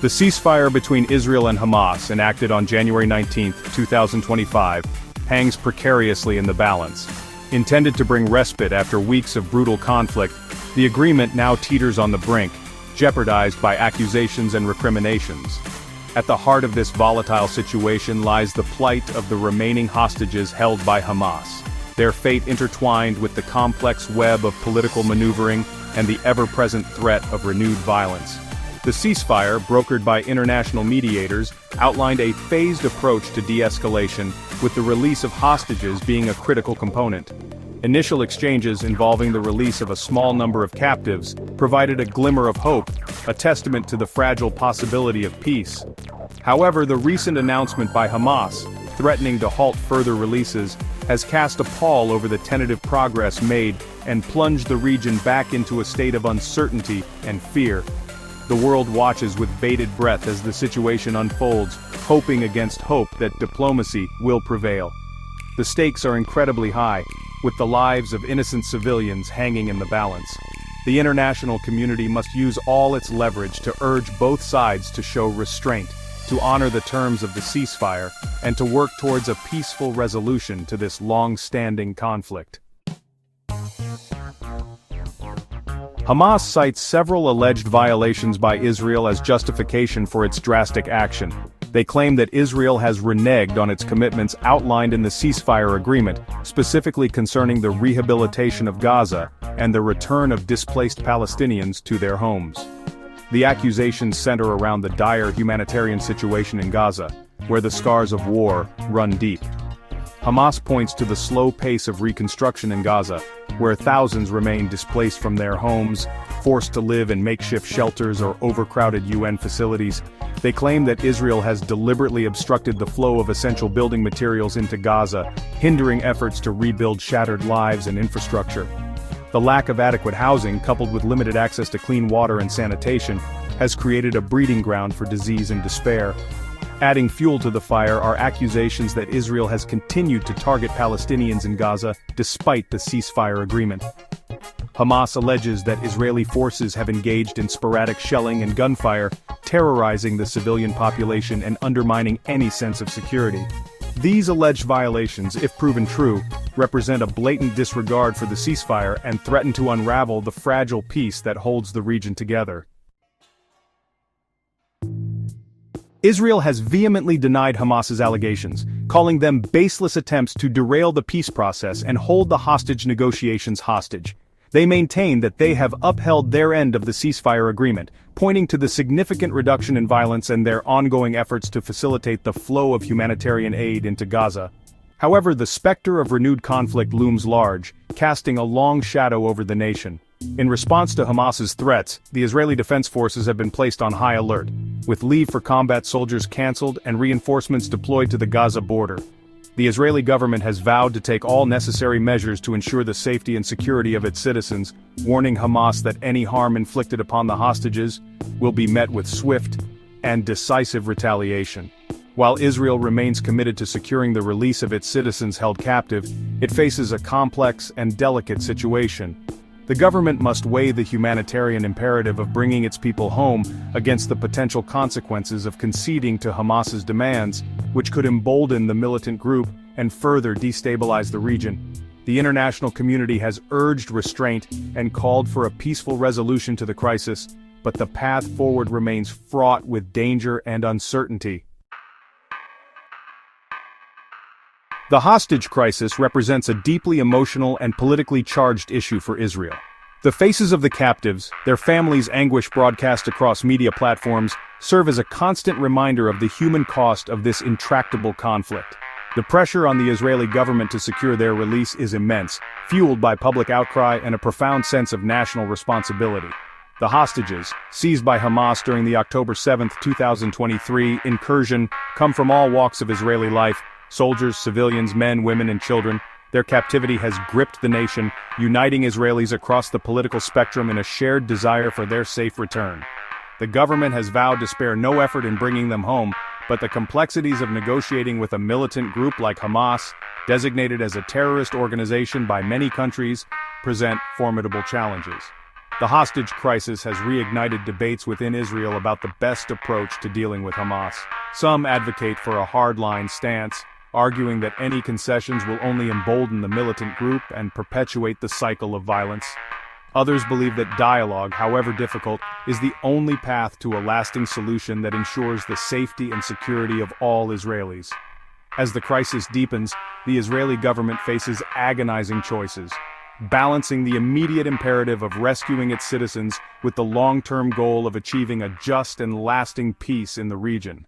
The ceasefire between Israel and Hamas, enacted on January 19, 2025, hangs precariously in the balance. Intended to bring respite after weeks of brutal conflict, the agreement now teeters on the brink, jeopardized by accusations and recriminations. At the heart of this volatile situation lies the plight of the remaining hostages held by Hamas, their fate intertwined with the complex web of political maneuvering and the ever-present threat of renewed violence. The ceasefire, brokered by international mediators, outlined a phased approach to de-escalation, with the release of hostages being a critical component. Initial exchanges involving the release of a small number of captives provided a glimmer of hope, a testament to the fragile possibility of peace. However, the recent announcement by Hamas, threatening to halt further releases, has cast a pall over the tentative progress made and plunged the region back into a state of uncertainty and fear. The world watches with bated breath as the situation unfolds, hoping against hope that diplomacy will prevail. The stakes are incredibly high, with the lives of innocent civilians hanging in the balance. The international community must use all its leverage to urge both sides to show restraint, to honor the terms of the ceasefire, and to work towards a peaceful resolution to this long-standing conflict. Hamas cites several alleged violations by Israel as justification for its drastic action. They claim that Israel has reneged on its commitments outlined in the ceasefire agreement, specifically concerning the rehabilitation of Gaza and the return of displaced Palestinians to their homes. The accusations center around the dire humanitarian situation in Gaza, where the scars of war run deep. Hamas points to the slow pace of reconstruction in Gaza, where thousands remain displaced from their homes, forced to live in makeshift shelters or overcrowded UN facilities. They claim that Israel has deliberately obstructed the flow of essential building materials into Gaza, hindering efforts to rebuild shattered lives and infrastructure. The lack of adequate housing, coupled with limited access to clean water and sanitation, has created a breeding ground for disease and despair. Adding fuel to the fire are accusations that Israel has continued to target Palestinians in Gaza despite the ceasefire agreement. Hamas alleges that Israeli forces have engaged in sporadic shelling and gunfire, terrorizing the civilian population and undermining any sense of security. These alleged violations, if proven true, represent a blatant disregard for the ceasefire and threaten to unravel the fragile peace that holds the region together. Israel has vehemently denied Hamas's allegations, calling them baseless attempts to derail the peace process and hold the hostage negotiations hostage. They maintain that they have upheld their end of the ceasefire agreement, pointing to the significant reduction in violence and their ongoing efforts to facilitate the flow of humanitarian aid into Gaza. However, the specter of renewed conflict looms large, casting a long shadow over the nation. In response to Hamas's threats, the Israeli Defense Forces have been placed on high alert, with leave for combat soldiers cancelled and reinforcements deployed to the Gaza border. The Israeli government has vowed to take all necessary measures to ensure the safety and security of its citizens, warning Hamas that any harm inflicted upon the hostages will be met with swift and decisive retaliation. While Israel remains committed to securing the release of its citizens held captive, it faces a complex and delicate situation. The government must weigh the humanitarian imperative of bringing its people home against the potential consequences of conceding to Hamas's demands, which could embolden the militant group and further destabilize the region. The international community has urged restraint and called for a peaceful resolution to the crisis, but the path forward remains fraught with danger and uncertainty. The hostage crisis represents a deeply emotional and politically charged issue for Israel. The faces of the captives, their families' anguish broadcast across media platforms, serve as a constant reminder of the human cost of this intractable conflict. The pressure on the Israeli government to secure their release is immense, fueled by public outcry and a profound sense of national responsibility. The hostages, seized by Hamas during the October 7, 2023 incursion, come from all walks of Israeli life: soldiers, civilians, men, women, and children. Their captivity has gripped the nation, uniting Israelis across the political spectrum in a shared desire for their safe return. The government has vowed to spare no effort in bringing them home, but the complexities of negotiating with a militant group like Hamas, designated as a terrorist organization by many countries, present formidable challenges. The hostage crisis has reignited debates within Israel about the best approach to dealing with Hamas. Some advocate for a hardline stance, arguing that any concessions will only embolden the militant group and perpetuate the cycle of violence. Others believe that dialogue, however difficult, is the only path to a lasting solution that ensures the safety and security of all Israelis. As the crisis deepens, the Israeli government faces agonizing choices, balancing the immediate imperative of rescuing its citizens with the long-term goal of achieving a just and lasting peace in the region.